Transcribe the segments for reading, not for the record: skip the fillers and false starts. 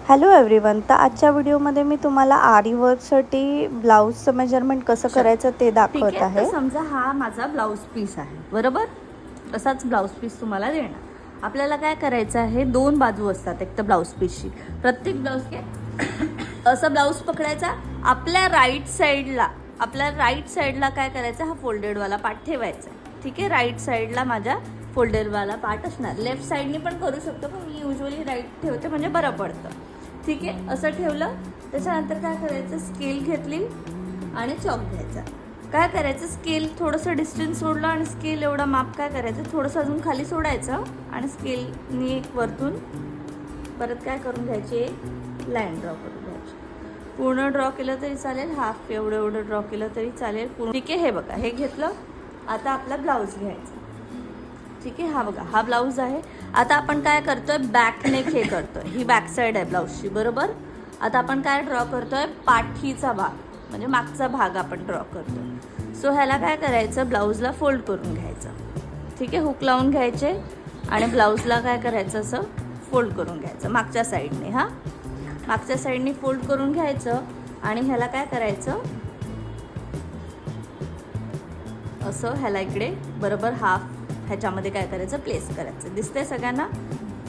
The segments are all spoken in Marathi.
Hello everyone. तर आजच्या व्हिडिओमध्ये मी तुम्हाला आरी वर्कसाठी ब्लाऊजचं मेजरमेंट कसं करायचं ते दाखवत ठीक आहे. आहे. तर समजा हा माझा ब्लाऊज पीस आहे, बरोबर. असाच ब्लाऊज पीस तुम्हाला देणार. आपल्याला काय करायचं आहे, दोन बाजू असतात एक तर ब्लाऊज पीसची. प्रत्येक ब्लाऊज असं ब्लाऊज पकडायचा. आपल्या राईट साईडला काय करायचं, हा फोल्डेडवाला पार्ट ठेवायचा. ठीक आहे. राईट साईडला माझ्या फोल्डेडवाला पार्ट असणार. लेफ्ट साईडनी पण करू शकतो, पण मी युजली राईट ठेवते म्हणजे बरं पडतं. ठीक आहे. असं ठेवलं. त्याच्यानंतर काय करायचं, स्केल घेतली आणि चॉक घ्यायचा. काय करायचं, स्केल थोडंसं डिस्टन्स सोडलं आणि स्केल एवढा माप काय करायचं, थोडंसं अजून खाली सोडायचं आणि स्केलनी एक वरतून परत काय करून घ्यायची, एक लाईन ड्रॉ करून घ्यायची. पूर्ण ड्रॉ केलं तरी चालेल, हाफ एवढं ड्रॉ केलं तरी चालेल. पूर्ण. ठीक आहे. हे बघा, हे घेतलं. आता आपला ब्लाऊज घ्यायचा. ठीक आहे. हा बघा, हा ब्लाऊज आहे. आता आपण काय करतोय, बॅक नेक हे करतोय. ही बॅक साईड आहे ब्लाऊजची, बरोबर. आता आपण काय ड्रॉ करतोय, पाठीचा भाग म्हणजे मागचा भाग आपण ड्रॉ करतोय. सो ह्याला काय करायचं, ब्लाऊजला फोल्ड करून घ्यायचं. ठीक आहे. हुक लावून घ्यायचे आणि ब्लाऊजला काय करायचं, असं फोल्ड करून घ्यायचं मागच्या साईडने. मागच्या साईडने फोल्ड करून घ्यायचं आणि ह्याला काय करायचं, असं ह्याला इकडे बरोबर हाफ ह्याच्यामध्ये काय करायचं, प्लेस करायचं. दिसतंय सगळ्यांना,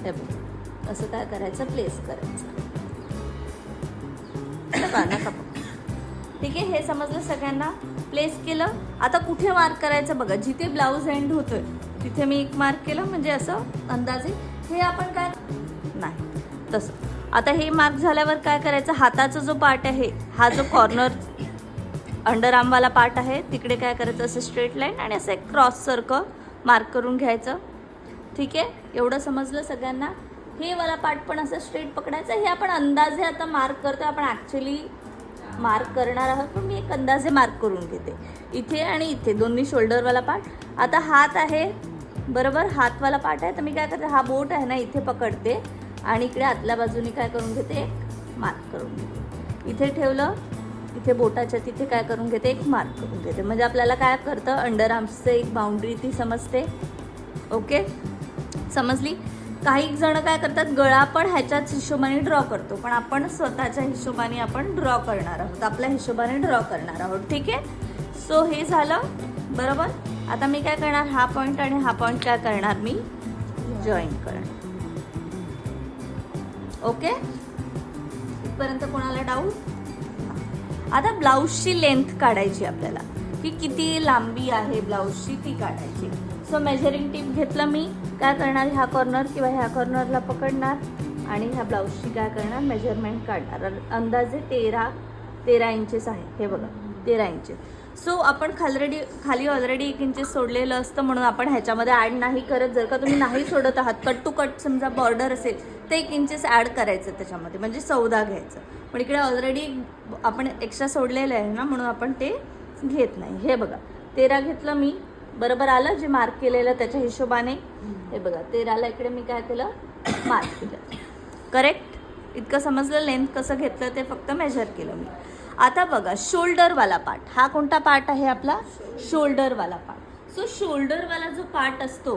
हे बघ. असं काय करायचं, प्लेस करायचं. ठीक आहे. हे समजलं सगळ्यांना. प्लेस केलं. आता कुठे मार्क करायचं बघा, जिथे ब्लाऊज एंड होतोय तिथे मी एक मार्क केलं, म्हणजे असं अंदाजे. हे आपण काय नाही तसं. आता हे मार्क झाल्यावर काय करायचं, हाताचा जो पार्ट आहे, हा जो कॉर्नर अंडर आर्मवाला पार्ट आहे, तिकडे काय करायचं, असं स्ट्रेट लाईन आणि असं एक क्रॉस सारखं मार्क करून घ्यायचं. ठीक आहे. एवढं समजलं सगळ्यांना. हे वाला पार्ट पण असं स्ट्रेट पकडायचं. हे आपण अंदाजे आता मार्क करतो, आपण ॲक्च्युली मार्क करणार आहोत, पण मी एक अंदाजे मार्क करून घेते. इथे आणि इथे दोन्ही शोल्डरवाला पार्ट. आता हात आहे, बरोबर. हातवाला पार्ट आहे, तर मी काय करते, हा बोट आहे ना, इथे पकडते आणि इकडे आतल्या बाजूने काय करून घेते, एक मार्क करून घेते. इथे ठेवलं, इथे बोटाच्या तिथे काय करून घेते, एक मार्क करून घेते. म्हणजे आपल्याला काय करतं, अंडर आर्म्सचं एक बाउंड्री ती समजते. ओके, समजली. काही जण काय करतात, गळा पण ह्याच्याच हिशोबाने ड्रॉ करतो, पण आपण स्वतःच्या हिशोबाने आपण ड्रॉ करणार आहोत, आपल्या हिशोबाने ड्रॉ करणार आहोत. ठीक आहे. सो हे झालं, बरोबर. आता मी काय करणार, हा पॉईंट आणि हा पॉईंट काय करणार, मी जॉईन करणार. ओके, इथपर्यंत कोणाला डाऊट. आता ब्लाऊजची लेंथ काढायची आपल्याला, की किती लांबी आहे ब्लाऊजची ती काढायची. सो मेजरिंग टीप घेतलं मी. काय करणार, ह्या कॉर्नर किंवा ह्या कॉर्नरला पकडणार आणि ह्या ब्लाऊजची काय करणार, मेजरमेंट काढणार. अंदाजे 13 इंचेस आहे. हे बघा, 13 इंचेस. सो आपण खाली ऑलरेडी 1 इंचेस सोडलेलं असतं, म्हणून आपण ह्याच्यामध्ये ॲड नाही करत. जर का तुम्ही नाही सोडत आहात, कट टू कट समजा बॉर्डर असेल, तर 1 इंचेस ॲड करायचं त्याच्यामध्ये, म्हणजे 14 घ्यायचं. पण इकडे ऑलरेडी आपण एक्स्ट्रा सोडलेलं आहे ना, म्हणून आपण ते घेत नाही. हे बघा, 13 घेतलं मी, बरोबर आलं. जे मार्क केलेलं त्याच्या हिशोबाने. हे बघा, 13ला इकडे मी काय केलं, मार्क केलं. करेक्ट. इतकं समजलं. लेंथ कसं घेतलं ते फक्त मेजर केलं मी. आता बघा, शोल्डरवाला पार्ट. हा कोणता पार्ट आहे आपला, शोल्डरवाला पार्ट. सो शोल्डरवाला जो पार्ट असतो,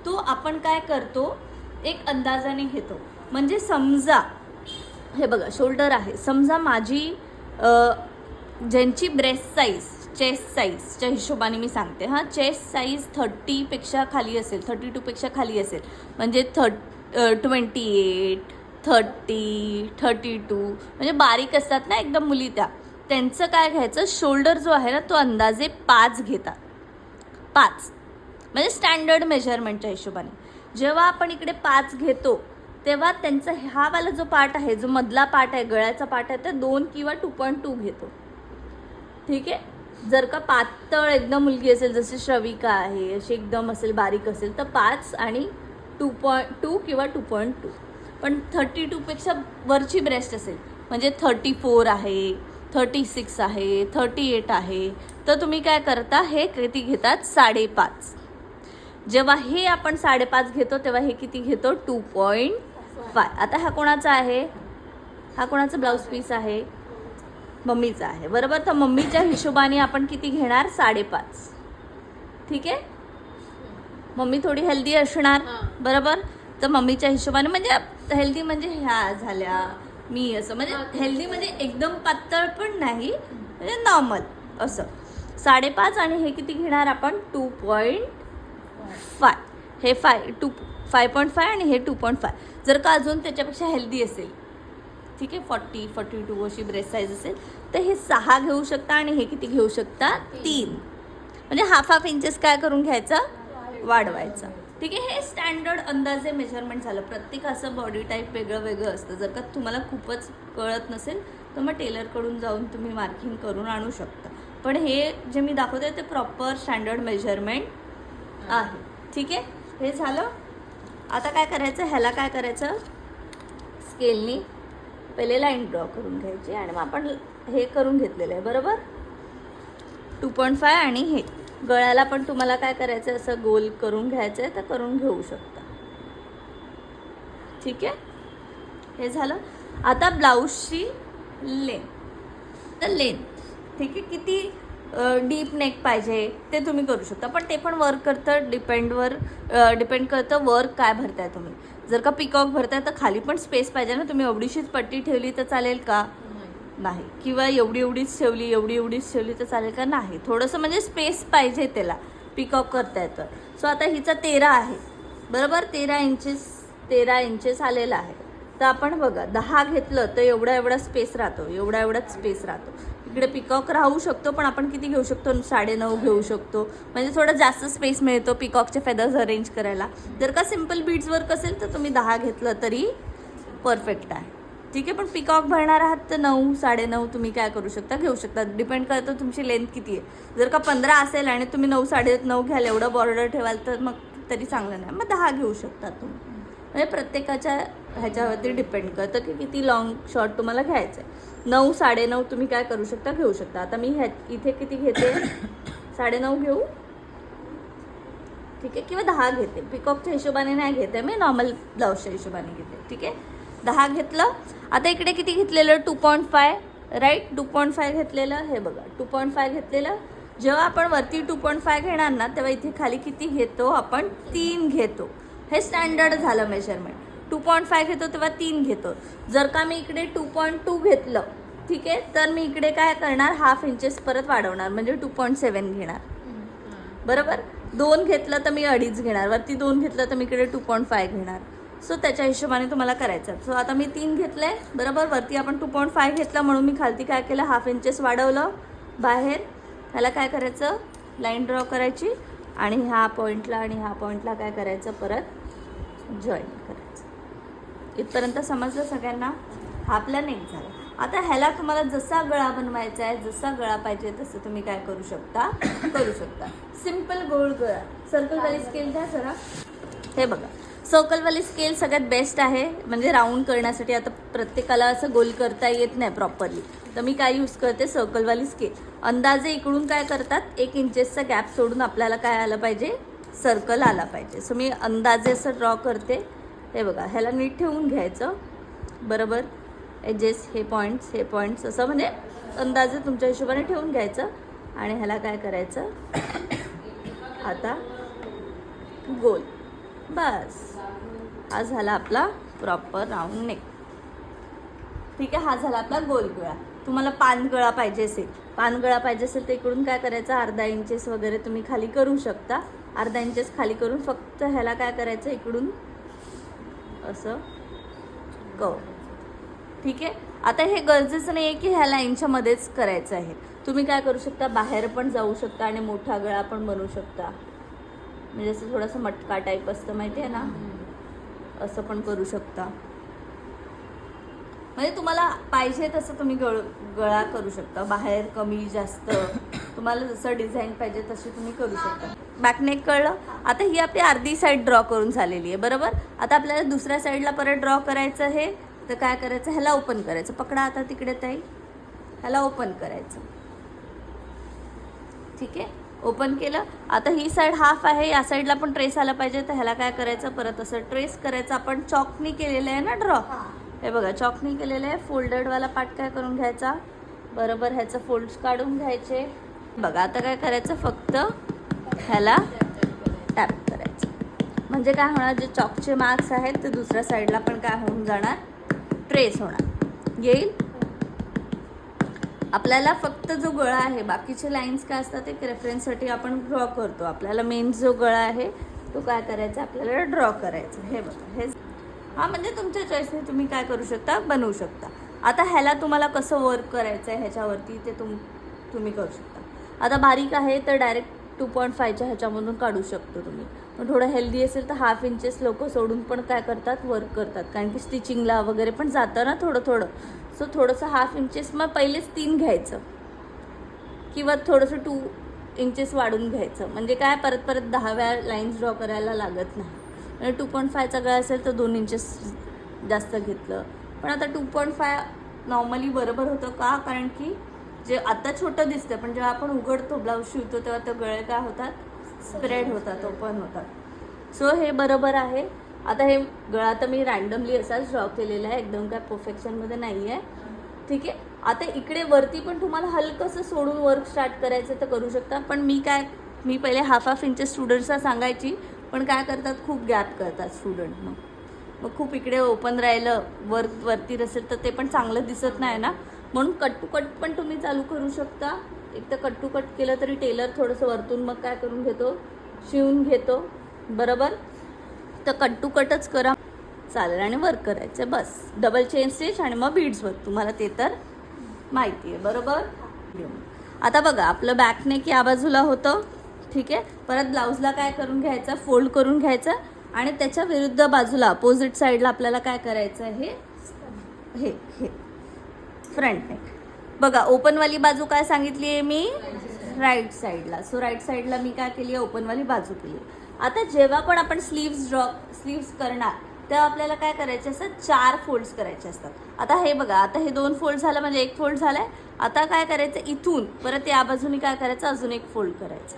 तो आपण काय करतो, एक अंदाजाने घेतो. म्हणजे समजा, हे बघा, शोल्डर आहे. समजा माझी ज्यांची ब्रेस्ट साईज, चेस्ट साईजच्या हिशोबाने मी सांगते. चेस्ट साईज 30पेक्षा खाली असेल, 32पेक्षा खाली असेल, म्हणजे 28, 30, 32, म्हणजे बारीक असतात ना एकदम मुली, त्यांचं काय घ्यायचं, शोल्डर जो आहे ना, तो अंदाजे 5 घेतात. 5 म्हणजे स्टँडर्ड मेजरमेंटच्या हिशोबाने. जेव्हा आपण इकडे 5 घेतो, तेव्हा त्यांचा हा वाला जो पार्ट आहे, जो मधला पार्ट आहे, गळ्याचा पार्ट आहे, ते 2 किंवा 2.2 घेतो. ठीक आहे. जर का पातळ एकदम मुलगी असेल, जशी श्रविका आहे, अशी एकदम असेल, बारीक असेल, तर 5 आणि 2.2 किंवा 2.2. पण 32पेक्षा वरची ब्रेस्ट असेल, म्हणजे 34 आहे, 36 आहे, 38 आहे, तर तुम्ही काय करता, हे किती घेतात, 5.5. जेव्हा हे आपण 5.5 घेतो, तेव्हा हे किती घेतो, 2.5. आता हा कोणाचा आहे, हा कोणाचा ब्लाऊज पीस आहे, मम्मीचा आहे, बरोबर. तर मम्मीच्या हिशोबाने आपण किती घेणार, 5.5. ठीक आहे. मम्मी थोडी हेल्दी असणार, बरोबर. तर मम्मीच्या हिशोबाने, म्हणजे हेल्दी म्हणजे ह्या झाल्या मी असं म्हणजे हेल्दी म्हणजे एकदम पातळ पण नाही, म्हणजे नॉर्मल असं 5.5 आणि हे किती घेणार आपण 2.5. हे 5.5 आणि हे 2.5. जर का अजून त्याच्यापेक्षा हेल्दी असेल, ठीक आहे, 40-42 अशी ब्रेस्ट साईज असेल तर हे 6 घेऊ शकता आणि हे किती घेऊ शकता 3. म्हणजे हाफ इंचेस काय करून घ्यायचं, वाढवायचं. ठीक आहे, हे स्टँडर्ड अंदाजे मेजरमेंट झालं. प्रत्येकाचं बॉडी टाईप वेगळं वेगळं असतं. जर का तुम्हाला खूपच कळत नसेल तर मग टेलरकडून जाऊन तुम्ही मार्किंग करून आणू शकता. पण हे जे मी दाखवते ते प्रॉपर स्टँडर्ड मेजरमेंट आहे. ठीक आहे, हे झालं. आता काय करायचं, ह्याला काय करायचं, स्केलनी पहिले लाईन ड्रॉ करून घ्यायची आणि मग आपण हे करून घेतलेलं आहे बरोबर 2.5. आणि हे गळ्याला पण तुम्हाला काय करायचं, असं गोल करून घ्यायचं आहे तर करून घेऊ शकता. ठीक आहे, हे झालं. आता ब्लाऊजची लेंथ, तर लेंथ ठीक आहे, किती डीप नेक पाहिजे ते तुम्ही करू शकता. पण ते पण वर्क करतं, डिपेंड करतं वर्क काय भरताय तुम्ही. जर का पिकॉक भरताय तर खाली पण स्पेस पाहिजे ना. तुम्ही एवढीशीच पट्टी ठेवली तर चालेल का, नाही. किंवा एवढीच ठेवली तर चालेल का, नाही. थोडंसं म्हणजे स्पेस पाहिजे त्याला पिकॉक करता येतं. सो आता हिचा 13 आहे बरोबर, 13 इंचेस आलेला आहे. तर आपण बघा 10 घेतलं तर एवढा स्पेस राहतो, एवढाच स्पेस राहतो. इकडे पिकॉक राहू शकतो पण आपण किती घेऊ शकतो, 9.5 घेऊ शकतो. म्हणजे थोडं जास्त स्पेस मिळतो पिकॉकचे फेदर्स अरेंज करायला. जर का सिम्पल बीड्स वर्क असेल तर तुम्ही 10 घेतलं तरी परफेक्ट आहे. ठीक आहे, पण पिकॉक भरणार आहात तर 9, 9.5 तुम्ही काय करू शकता, घेऊ शकता. डिपेंड करतं तुमची लेंथ किती आहे. जर का 15 असेल आणि तुम्ही 9, 9.5 घ्याल, एवढं बॉर्डर ठेवाल तर मग तरी चांगलं नाही. मग 10 घेऊ शकता तुम्ही. म्हणजे प्रत्येकाच्या ह्याच्यावरती डिपेंड करतं की किती लॉंग शॉर्ट तुम्हाला घ्यायचं आहे. 9, 9.5 तुम्ही काय करू शकता, घेऊ शकता. आता मी इथे किती घेते, 9.5 घेऊ. ठीक आहे, किंवा 10 घेते. पिकॉकच्या हिशोबाने नाही घेते मी, नॉर्मल ब्लाऊजच्या हिशोबाने घेते. ठीक आहे, 10 घेतलं. आता इकडे किती घेतलेलं, 2.5 राईट, 2.5 घेतलेलं. हे बघा 2.5 घेतलेलं. जेव्हा आपण वरती 2.5 घेणार ना तेव्हा इथे खाली किती घेतो आपण, 3 घेतो. हे स्टँडर्ड झालं मेजरमेंट. 2.5 घेतो तेव्हा 3 घेतो. जर का मी इकडे 2.2 घेतलं, ठीक आहे, तर मी इकडे काय करणार, हाफ इंचेस परत वाढवणार, म्हणजे 2.7 घेणार बरोबर. 2 घेतलं तर मी 2.5 घेणार, वरती 2 घेतलं तर मी इकडे 2.5 घेणार. सो त्याच्या हिशोबाने तुम्हाला करायचं. सो आता मी 3 घेतले बरोबर, वरती आपण 2.5 घेतला म्हणून मी खालती काय केलं, हाफ इंचेस वाढवलं बाहेर. ह्याला काय करायचं, लाईन ड्रॉ करायची आणि ह्या पॉईंटला आणि ह्या पॉईंटला काय करायचं, परत जॉईन करायचं. इथपर्यंत समजलं सगळ्यांना. हा आपला नेक झाला. आता ह्याला तुम्हाला जसा गळा बनवायचा आहे, जसा गळा पाहिजे तसं तुम्ही काय करू शकता, सिम्पल गोल गळा. सर्कलवाली स्केल द्या जरा. हे बघा सर्कलवाली स्केल सगळ्यात बेस्ट आहे, म्हणजे राऊंड करण्यासाठी. आता प्रत्येकाला असं गोल करता येत नाही प्रॉपरली, तर मी काय यूज करते, सर्कलवाली स्केल. अंदाजे इकडून काय करतात, 1 इंचेसचा गॅप सोडून आपल्याला काय आलं पाहिजे, सर्कल आला पाहिजे. सो मी अंदाजे असं ड्रॉ करते. हे बघा, ह्याला नीट ठेवून घ्यायचं बरोबर. एजेस, हे पॉईंट्स असं म्हणजे अंदाजे तुमच्या हिशोबाने ठेवून घ्यायचं. आणि ह्याला काय करायचं, आता गोल. बस, हा झाला आपला प्रॉपर राऊंड नेक. ठीक आहे, हा झाला आपला गोल गळा. तुम्हाला पान गळा पाहिजे असेल तर इकडून काय करायचं, अर्धा इंचेस वगैरे तुम्ही खाली करू शकता. अर्धा इंचेस खाली करून फक्त ह्याला काय करायचं, इकडून असं कव. ठीक आहे, आता हे गरजेचं नाही आहे की ह्या लाईनच्या मध्येच करायचं आहे. तुम्ही काय करू शकता, बाहेर पण जाऊ शकता आणि मोठा गळा पण बनवू शकता. म्हणजे असं थोडंसं मटका टाईप असतं माहिती आहे ना, असं पण करू शकता. म्हणजे तुम्हाला पाहिजे तसं तुम्ही गळा करू शकता. बाहेर कमी जास्त तुम्हाला जसं डिझाईन पाहिजे तशी तुम्ही करू शकता. बॅकनेक कळलं. आता ही आपली अर्धी साईड ड्रॉ करून झालेली आहे बरोबर. आता आपल्याला दुसऱ्या साईडला परत ड्रॉ करायचं आहे. तर काय करायचं, ह्याला ओपन करायचं. पकडा आता तिकडे ताई, ह्याला ओपन करायचं. ठीक आहे, ओपन केलं. आता ही साईड हाफ आहे, या साईडला पण ट्रेस आला पाहिजे. तर ह्याला काय करायचं, परत असं ट्रेस करायचं. आपण चॉकनी केलेलं आहे ना ड्रॉ, हे बघा चॉकनी केलेलं आहे. फोल्डेडवाला पार्ट काय करून घ्यायचा बरोबर, ह्याचं फोल्ड्स काढून घ्यायचे. बघा आता काय करायचं, फक्त ह्याला टॅप करायचं. म्हणजे काय होणार, जे चॉकचे मार्क्स आहेत ते दुसऱ्या साईडला पण काय होऊन जाणार, ट्रेस होणार. येईल. आपल्याला फक्त जो गळा आहे, बाकीचे लाईन्स काय असतात एक रेफरन्ससाठी आपण ड्रॉ करतो. आपल्याला मेन जो गळा आहे तो काय करायचा, आपल्याला ड्रॉ करायचा. हे बघा, हे हा म्हणजे तुमच्या चॉईसने तुम्ही काय करू शकता, बनवू शकता. आता ह्याला तुम्हाला कसं वर्क करायचं आहे ह्याच्यावरती ते तुम्ही करू शकता. आता बारीक आहे तर डायरेक्ट 2.5च्या ह्याच्यामधून काढू शकतो तुम्ही. पण थोडं हेल्दी असेल तर 1/2 इंचेस लोक सोडून पण काय करतात, वर्क करतात. कारण की स्टिचिंगला वगैरे पण जातं ना थोडं थोडं. सो थोडंसं 1/2 इंचेस, मग पहिलेच 3 घ्यायचं किंवा थोडंसं 2 इंचेस वाढून घ्यायचं. म्हणजे काय परत परत 10 वेळा लाईन्स ड्रॉ करायला लागत नाही. म्हणजे 2.5चा गळा असेल तर 2 इंचेस जास्त घेतलं. पण आता 2.5 नॉर्मली बरोबर होतं का, कारण की जे आता छोटं दिसतं पण जेव्हा आपण उघडतो ब्लाऊज शिवतो तेव्हा ते गळे काय होतात, स्प्रेड होतात, ओपन होतात. सो हे बरोबर आहे. आता हे गळा तर मी रँडमली असाच ड्रॉ केलेला आहे, एकदम काय परफेक्शनमध्ये नाही आहे. ठीक आहे. आता इकडे वरती पण तुम्हाला हलकंसं सोडून वर्क स्टार्ट करायचं तर करू शकता. पण मी पहिले 1/2 इंचेस स्टुडंट्सला सांगायची, पण काय करतात खूप गॅप करतात स्टुडंट. मग खूप इकडे ओपन राहिलं वर्क वरती असेल तर ते पण चांगलं दिसत नाही ना. म्हणून कट टू कट पण तुम्ही चालू करू शकता. एक तर कट टू कट केलं तरी टेलर थोडंसं वरतून मग काय करून घेतो, शिवून घेतो. बरोबर. तर कट टू कटच करा चालेल आणि वर्क करायचं बस. डबल चेन स्टिच आणि मग बीड्स वर्क, तुम्हाला ते तर माहिती आहे. बरोबर. आता बघा आपलं बॅक नेक या बाजूला होतं. ठीक आहे. परत ब्लाऊजला काय करून घ्यायचं, फोल्ड करून घ्यायचं आणि त्याच्या विरुद्ध बाजूला अपोजिट साईडला आपल्याला काय करायचं आहे, हे हे फ्रंट नेक. बघा ओपनवाली बाजू काय सांगितली आहे मी, राईट साईडला. सो राईट साईडला मी काय केली आहे, ओपनवाली बाजू केली. आता जेव्हा पण आपण स्लीव्स करणार तेव्हा आपल्याला काय करायचे असतात, 4 फोल्ड्स करायचे असतात. आता हे बघा, आता हे 2 फोल्ड झालं म्हणजे 1 फोल्ड झालाय. आता काय करायचं, इथून परत या बाजूने काय करायचं, अजून 1 फोल्ड करायचं.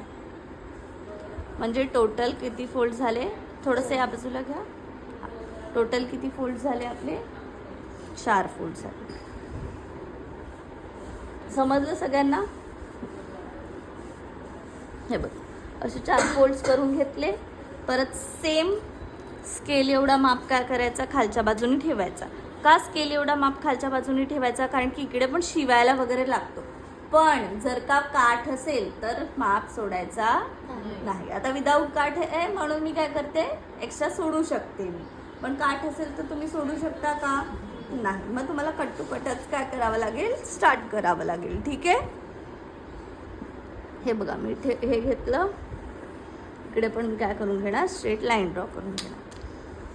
म्हणजे टोटल किती फोल्ड झाले, थोडंसं या बाजूला घ्या. टोटल किती फोल्ड झाले आपले, 4 फोल्ड झाले. समजलं सगळ्यांना. हे बघ असे 4 फोल्ड्स करून घेतले. परत सेम स्केल एवढा माप काय करायचा, खालच्या बाजूने ठेवायचा. का स्केल एवढा माप खालच्या बाजूने ठेवायचा, कारण की इकडे पण शिवायला वगैरे लागतो. पण जर का काठ असेल तर माप सोडायचा नाही. आता विदाऊट काठ आहे म्हणून मी काय करते, एक्स्ट्रा सोडू शकते मी. पण काठ असेल तर तुम्ही सोडू शकता का, नाही. मग तुम्हाला कट टू कटच काय करावं लागेल, स्टार्ट करावं लागेल. ठीक आहे. हे बघा मी हे घेतलं. इकडे पण मी काय करून घेणार, स्ट्रेट लाईन ड्रॉ करून घेणार.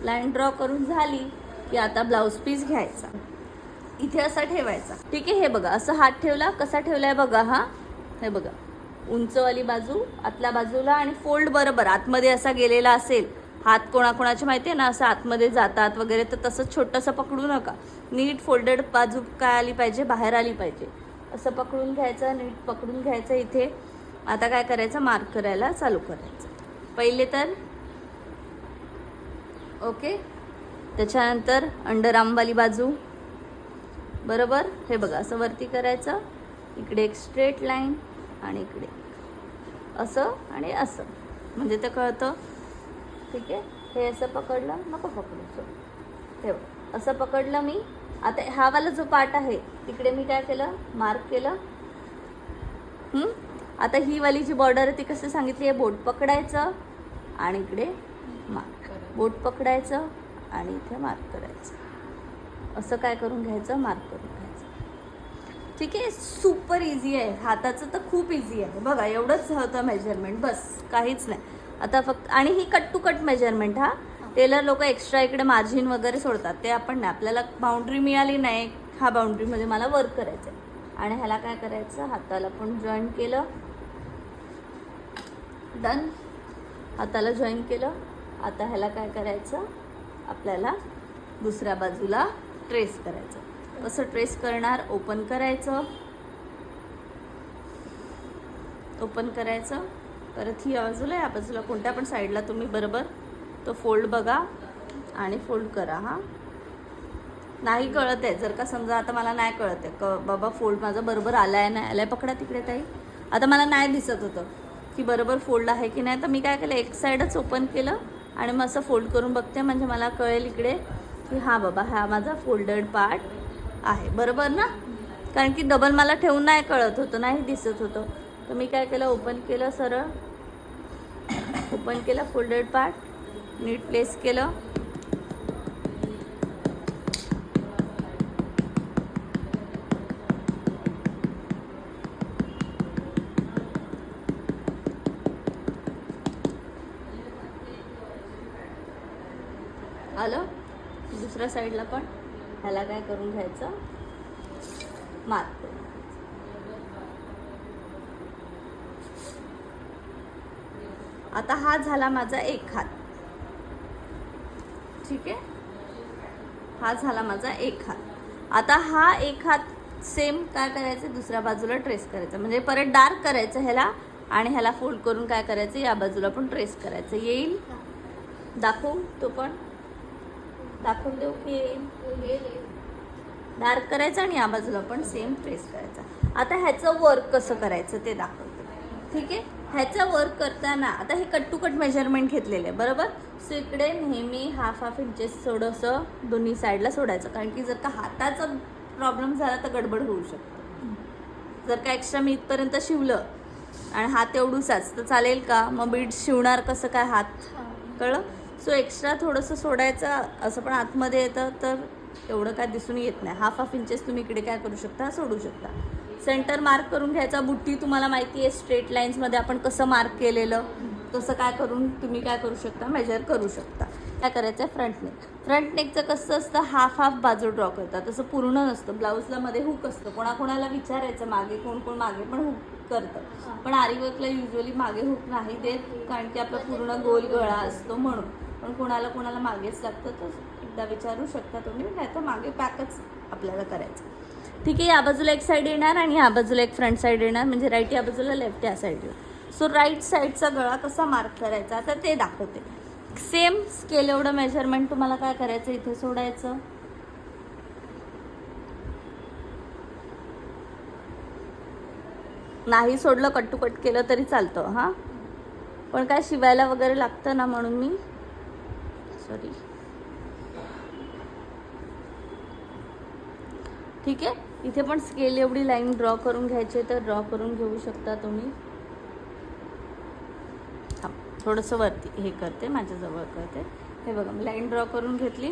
लाईन ड्रॉ करून झाली की आता ब्लाऊज पीस घ्यायचा, इथे असा ठेवायचा. ठीक आहे. हे बघा असं हात ठेवला, कसा ठेवलाय बघा हा. हे बघा उंचवाली बाजू आतल्या बाजूला आणि फोल्ड बरोबर आतमध्ये असा गेलेला असेल. हात कोणाकोणाचे माहिती आहे ना, असं आतमध्ये जातात वगैरे, तर तसं छोटंसं पकडू नका. नीट फोल्डेड बाजू काय आली पाहिजे, बाहेर आली पाहिजे. असं पकडून घ्यायचं, नीट पकडून घ्यायचं. इथे आता काय करायचं, मार्क करायला चालू करायचं पहिले तर. ओके. त्याच्यानंतर अंडरआर्मवाली बाजू. बरोबर. हे बघा असं वरती करायचं, इकडे एक स्ट्रेट लाईन आणि इकडे असं आणि असं, म्हणजे ते कळतं. ठीक आहे. हे असं पकडलं, नको पकडू, ठेव. असं पकडलं मी. आता हा वाला जो पार्ट आहे तिकडे मी काय केलं, मार्क केलं. आता ही वाली जी बॉर्डर आहे ती कसं सांगितली आहे, बोट पकडायचं आणि इकडे मार्क, बोट पकडायचं आणि इथे मार्क करायचं. असं काय करून घ्यायचं, मार्क करून घ्यायचं. ठीक आहे. सुपर इझी आहे. हाताचं तर खूप इझी आहे. बघा एवढंच होतं मेजरमेंट, बस काहीच नाही. आता फक्त, आणि ही कट टू कट मेजरमेंट. हा टेलर लोक एक्स्ट्रा इकडे मार्जिन वगैरे सोडतात, ते आपण नाही. आपल्याला बाउंड्री मिळाली नाही, हा बाउंड्रीमध्ये मला वर्क करायचं आहे. आणि ह्याला काय करायचं, हाताला पण जॉईन केलं. डन. हाताला जॉईन केलं. आता ह्याला काय करायचं, आपल्याला दुसऱ्या बाजूला ट्रेस करायचं. कसं ट्रेस करणार, ओपन करायचं, ओपन करायचं. परत ही बाजूला, या बाजूला कोणत्या पण साईडला तुम्ही बरोबर तो फोल्ड बघा आणि फोल्ड करा. हा नाही कळत आहे, जर का समजा आता मला नाही कळत आहे बाबा फोल्ड माझा बरोबर आलाय नाही आलाय, पकडा तिकडे ताई. आता मला नाही दिसत होतं की बरोबर फोल्ड आहे की नाही, तर मी काय केलं, एक साईडच ओपन केलं आणि मग असं फोल्ड करून बघते, म्हणजे मला कळेल इकडे की हा बाबा हा माझा फोल्डेड पार्ट आहे, बरोबर ना? कारण की डबल मला ठेवून नाही कळत होतं, नाही दिसत होतं. तर मी काय केलं, ओपन केलं, सरळ ओपन केलं, फोल्डेड पार्ट नीट प्लेस केलं. आलं. दुसऱ्या साईडला पण ह्याला काय करून घ्यायचं, मार्क करून. आता हा झाला माझा एक हात. ठीक आहे, हा झाला माझा एक हात. आता हा एक हात सेम काय करायचं, दुसऱ्या बाजूला ट्रेस करायचं. म्हणजे परत डार्क करायचं ह्याला आणि ह्याला फोल्ड करून काय करायचं, या बाजूला पण ट्रेस करायचं. येईल दाखवू, तो पण दाखवून देऊ की येईल. डार्क करायचं आणि या बाजूला पण सेम ट्रेस करायचा. आता ह्याचं वर्क कसं करायचं ते दाखवते. ठीक आहे, ह्याचं वर्क करताना आता हे कट टू कट मेजरमेंट घेतलेलं आहे, बरोबर. सो इकडे नेहमी हाफ इंचेस थोडंसं दोन्ही साईडला सोडायचं. कारण की जर का हाताचा प्रॉब्लेम झाला तर गडबड होऊ शकते. जर का एक्स्ट्रा मी इथपर्यंत शिवलं आणि हात एवढूसाच तर चालेल का? मग बीड शिवणार कसं काय हात, कळलं? सो एक्स्ट्रा थोडंसं सोडायचं. असं पण आतमध्ये येतं तर एवढं काय दिसून येत नाही. हाफ इंचेस तुम्ही इकडे काय करू शकता, सोडू शकता. सेंटर मार्क करून घ्यायचा. बुट्टी तुम्हाला माहिती आहे स्ट्रेट लाईन्समध्ये आपण कसं मार्क केलेलं, तसं काय करून तुम्ही काय करू शकता, मेजर करू शकता. काय करायचं आहे, फ्रंट नेक. फ्रंट नेकचं कसं असतं, हाफ बाजू ड्रॉ करतात, तसं पूर्ण नसतं. ब्लाऊजला मध्ये हुक असतं. कोणाकोणाला विचारायचं मागे, कोण कोण मागे पण हुक करतं. पण आरीवर्कला युजली मागे हुक नाही देत, कारण की आपला पूर्ण गोल गळा असतो म्हणून. पण कोणाला मागेच लागतं, तर एकदा विचारू शकता तुम्ही. नाही तर मागे पॅकच आपल्याला करायचं. ठीक आहे, या बाजूला एक साईड येणार आणि या बाजूला एक फ्रंट साईड येणार. म्हणजे राईट या बाजूला, लेफ्ट या साईडला. सो राईट साईडचा गळा कसा मार्क करायचा आता ते दाखवते. सेम स्केल एवढं मेजरमेंट तुम्हाला काय करायचं, इथे सोडायचं. नाही सोडलं, कट टू कट केलं तरी चालतं. हां, पण काय शिवायला वगैरे लागतं ना, म्हणून मी सॉरी. ठीक आहे, इथे पण स्केल एवढी लाईन ड्रॉ करून घ्यायची तर ड्रॉ करून घेऊ शकता तुम्ही. थोडंसं वरती हे करते, माझ्याजवळ करते. हे बघा, मी लाईन ड्रॉ करून घेतली.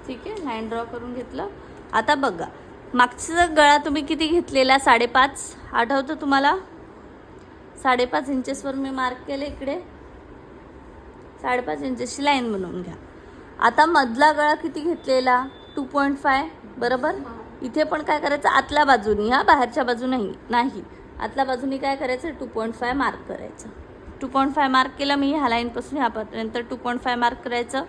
ठीक आहे, लाईन ड्रॉ करून घेतलं. आता बघा, मागचा गळा तुम्ही किती घेतलेला, 5.5. आठवतं तुम्हाला? 5.5 इंचेसवर मी मार्क केले. इकडे 5.5 इंचेसची लाईन बनवून घ्या. आता मधला गळा किती घेतलेला, 2.5, बरोबर. इथे पण काय करायचं, आतल्या बाजूनी, हा बाहेरच्या बाजू नाही, आतल्या बाजूनी काय करायचं, 2.5 मार्क करायचं. 2.5 मार्क केलं मी. ह्या लाईनपासून ह्यापर्यंत 2.5 मार्क करायचं.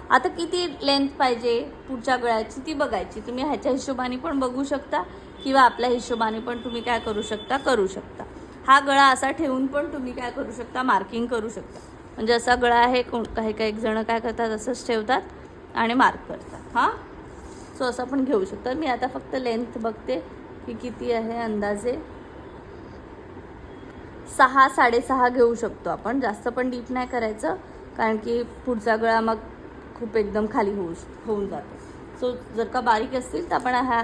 आता किती लेंथ पाहिजे पुढच्या गळ्याची ती बघायची. तुम्ही ह्याच्या हिशोबाने पण बघू शकता किंवा आपल्या हिशोबाने पण तुम्ही काय करू शकता. हा गळा असा ठेवून पण तुम्ही काय करू शकता, मार्किंग करू शकता. म्हणजे असा गळा आहे, काही जण काय करतात, असंच ठेवतात आणि मार्क करतात. हां, सो असं पण घेऊ शकतात. मी आता फक्त लेंथ बघते की किती आहे. अंदाजे 6, 6.5 घेऊ शकतो आपण. जास्त पण डीप नाही करायचं, कारण की पुढचा गळा मग खूप एकदम खाली होऊन जातो. सो जर का बारीक असतील तर आपण ह्या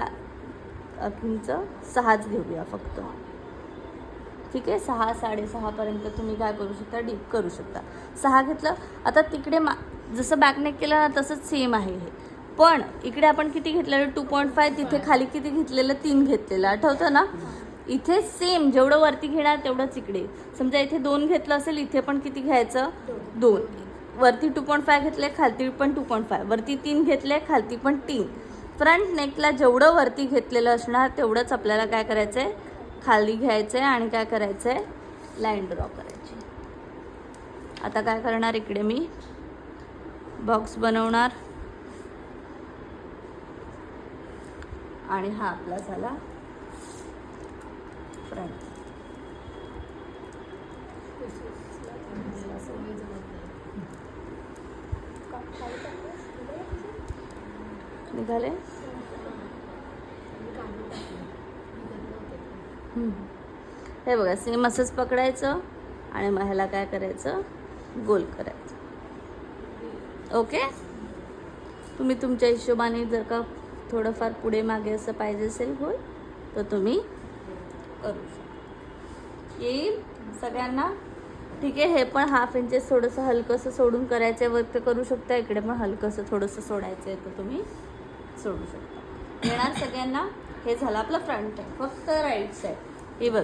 अखींचं 6च घेऊया फक्त. ठीक आहे, 6, 6.5पर्यंत तुम्ही काय करू शकता, डीप करू शकता. 6 घेतलं. आता तिकडे जसं बॅकनेक केलं ना तसंच सेम आहे हे. पण इकडे आपण किती घेतलेलं, 2.5. तिथे खाली किती घेतलेलं, 3 घेतलेलं, आठवतं ना? इथे सेम जेवढं वरती घेणार तेवढंच इकडे. समजा इथे 2 घेतलं असेल, इथे पण किती घ्यायचं, 2. वरती 2.5 घेतले, खालती पण 2.5. वरती 3 घेतले, खालती पण 3. फ्रंट नेकला जेवढं वरती घेतलेलं असणार तेवढंच आपल्याला काय करायचं आहे, खाली घ्यायचं आहे आणि काय करायचं आहे, लाईन ड्रॉ करायची. आता काय करणार, इकडे मी बॉक्स बनवणार आणि हा आपला झाला फ्रंट. निघाले. हे बघा, सेम असंच पकडायचं आणि मग ह्याला काय करायचं, गोल करायचं. ओके, तुम्ही तुमच्या हिशोबाने जर का थोडंफार पुढे मागे असं पाहिजे असेल गोल तर तुम्ही करू शकता. येईल सगळ्यांना? ठीक आहे. हे पण 1/2 इंचेस थोडंसं हलकंसं सोडून करायचं आहे वरती करू शकता. इकडे पण हलकंसं थोडंसं सोडायचं आहे तर तुम्ही सोडू शकता. येणार सगळ्यांना? हे झालं आपलं फ्रंट आहे. फक्त राईट साईड. हे बघा